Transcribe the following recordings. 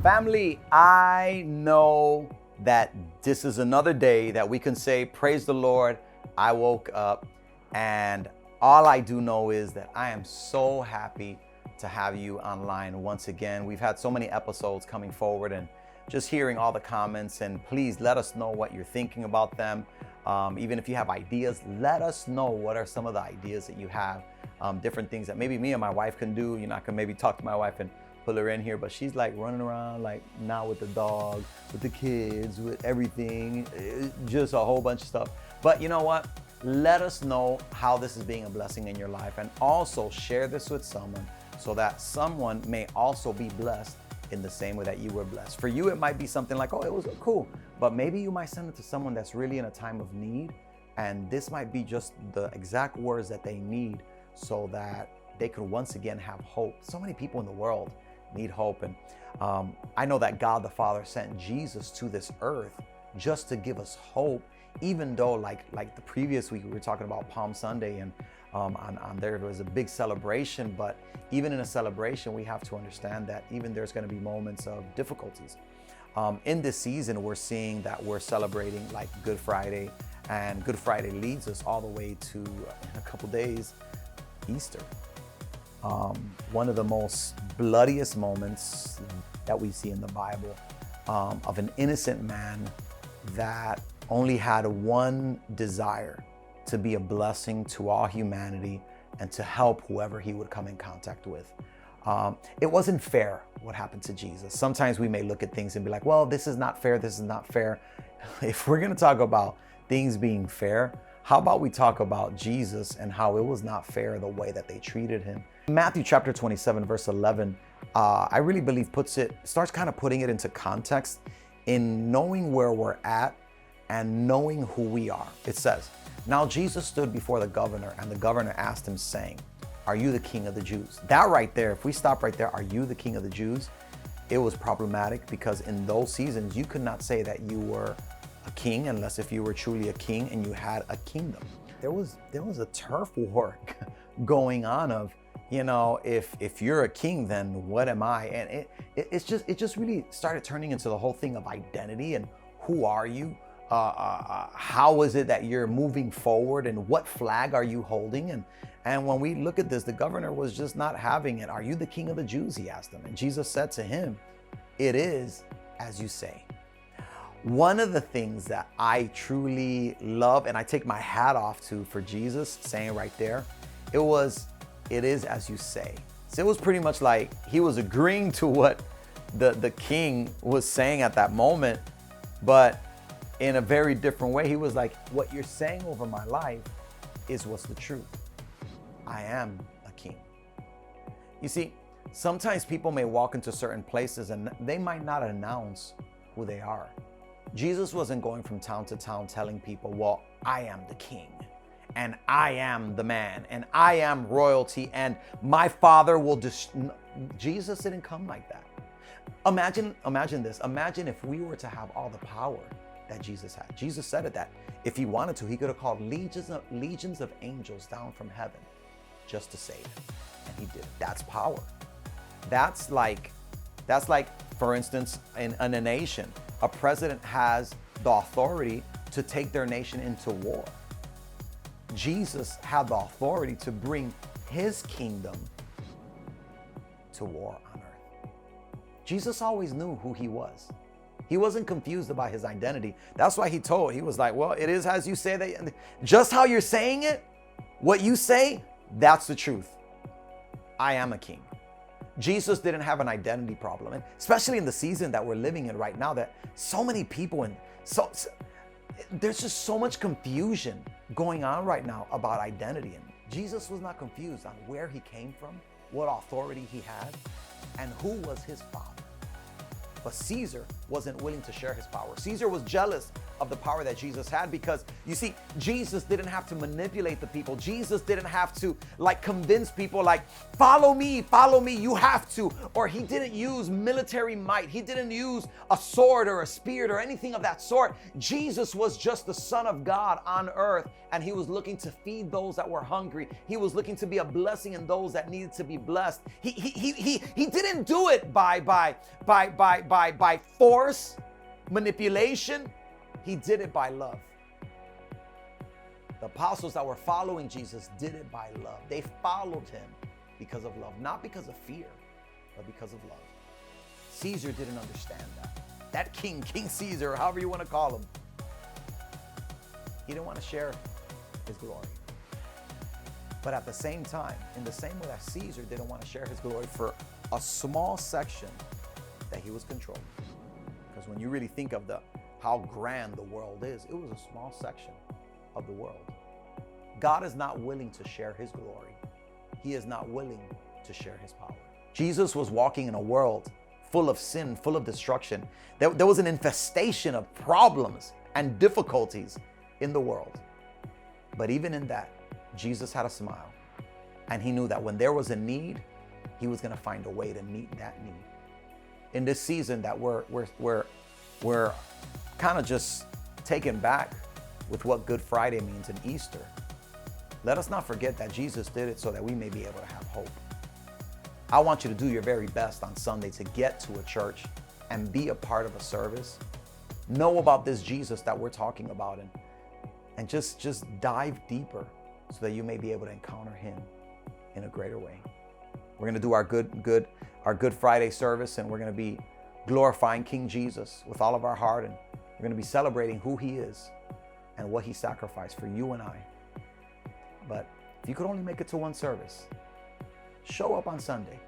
Family, I know that this is another day that we can say, praise the Lord, I woke up, and all I do know is that I am so happy to have you online once again. We've had so many episodes coming forward and just hearing all the comments, and please let us know what you're thinking about them. Even if you have ideas, let us know what are some of the ideas that you have, different things that maybe me and my wife can do. You know, I can maybe talk to my wife and pull her in here, but she's like running around like now with the dog, with the kids, with everything, just a whole bunch of stuff. But you know what? Let us know how this is being a blessing in your life, and also share this with someone so that someone may also be blessed in the same way that you were blessed. For you, it might be something like, oh, it was cool, but maybe you might send it to someone that's really in a time of need, and this might be just the exact words that they need so that they could once again have hope. So many people in the world need hope, and I know that God the Father sent Jesus to this earth just to give us hope, even though like the previous week we were talking about Palm Sunday, and on there was a big celebration, but even in a celebration we have to understand that even there's going to be moments of difficulties. In this season we're seeing that we're celebrating like Good Friday, and Good Friday leads us all the way to, in a couple days, Easter. One of the most bloodiest moments that we see in the Bible, of an innocent man that only had one desire: to be a blessing to all humanity and to help whoever he would come in contact with. It wasn't fair what happened to Jesus. Sometimes we may look at things and be like, well, this is not fair, this is not fair. If we're gonna talk about things being fair, how about we talk about Jesus and how it was not fair the way that they treated him. Matthew chapter 27, verse 11, I really believe starts kind of putting it into context in knowing where we're at and knowing who we are. It says, now Jesus stood before the governor, and the governor asked him, saying, are you the king of the Jews? That right there, if we stop right there, are you the king of the Jews? It was problematic, because in those seasons, you could not say that you were a king unless if you were truly a king and you had a kingdom. There was a turf war going on of, you know, if you're a king, then what am I? And it just really started turning into the whole thing of identity and who are you? How is it that you're moving forward, and what flag are you holding? And when we look at this, the governor was just not having it. Are you the king of the Jews? He asked him. And Jesus said to him, it is as you say. One of the things that I truly love, and I take my hat off to for Jesus saying right there, it is as you say. So it was pretty much like he was agreeing to what the king was saying at that moment, but in a very different way. He was like, what you're saying over my life is what's the truth. I am a king. You see, sometimes people may walk into certain places and they might not announce who they are. Jesus wasn't going from town to town telling people, well, I am the king, and I am the man, and I am royalty, and my father will Jesus didn't come like that. Imagine this. Imagine if we were to have all the power that Jesus had. Jesus said it, that if he wanted to, he could have called legions of angels down from heaven just to save. And he did. That's power. That's like, for instance, in a nation, a president has the authority to take their nation into war. Jesus had the authority to bring his kingdom to war on earth. Jesus always knew who he was. He wasn't confused about his identity. That's why he was like, well, it is as you say, that just how you're saying it, what you say, that's the truth. I am a king. Jesus didn't have an identity problem, and especially in the season that we're living in right now, that so many people, and there's just so much confusion going on right now about identity. And Jesus was not confused on where he came from, what authority he had, and who was his father. But Caesar wasn't willing to share his power. Caesar was jealous of the power that Jesus had, because you see, Jesus didn't have to manipulate the people. Jesus didn't have to convince people follow me, you have to. Or he didn't use military might. He didn't use a sword or a spear or anything of that sort. Jesus was just the Son of God on earth, and he was looking to feed those that were hungry. He was looking to be a blessing in those that needed to be blessed. He didn't do it by by force, manipulation. He did it by love. The apostles that were following Jesus did it by love. They followed him because of love, not because of fear, but because of love. Caesar didn't understand that. That king, King Caesar, however you want to call him, he didn't want to share his glory. But at the same time, in the same way that Caesar didn't want to share his glory for a small section that he was controlling. Because when you really think of how grand the world is, it was a small section of the world. God is not willing to share his glory. He is not willing to share his power. Jesus was walking in a world full of sin, full of destruction. There was an infestation of problems and difficulties in the world. But even in that, Jesus had a smile. And he knew that when there was a need, he was going to find a way to meet that need. In this season that we're kind of just taken back with what Good Friday means and Easter, let us not forget that Jesus did it so that we may be able to have hope. I want you to do your very best on Sunday to get to a church and be a part of a service. Know about this Jesus that we're talking about and just dive deeper so that you may be able to encounter him in a greater way. We're going to do our Good Friday service, and we're going to be glorifying King Jesus with all of our heart, and we're going to be celebrating who he is and what he sacrificed for you and I. But if you could only make it to one service, show up on Sunday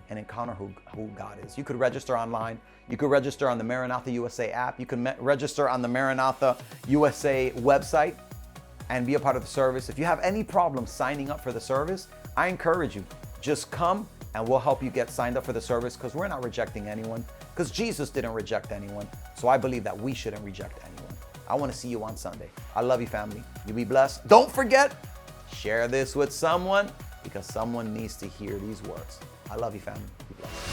and encounter who God is. You could register online. You could register on the Maranatha USA app. You can register on the Maranatha USA website and be a part of the service. If you have any problem signing up for the service, I encourage you, just come and we'll help you get signed up for the service, because we're not rejecting anyone, because Jesus didn't reject anyone. So I believe that we shouldn't reject anyone. I want to see you on Sunday. I love you, family. You be blessed. Don't forget, share this with someone, because someone needs to hear these words. I love you, family. Be blessed.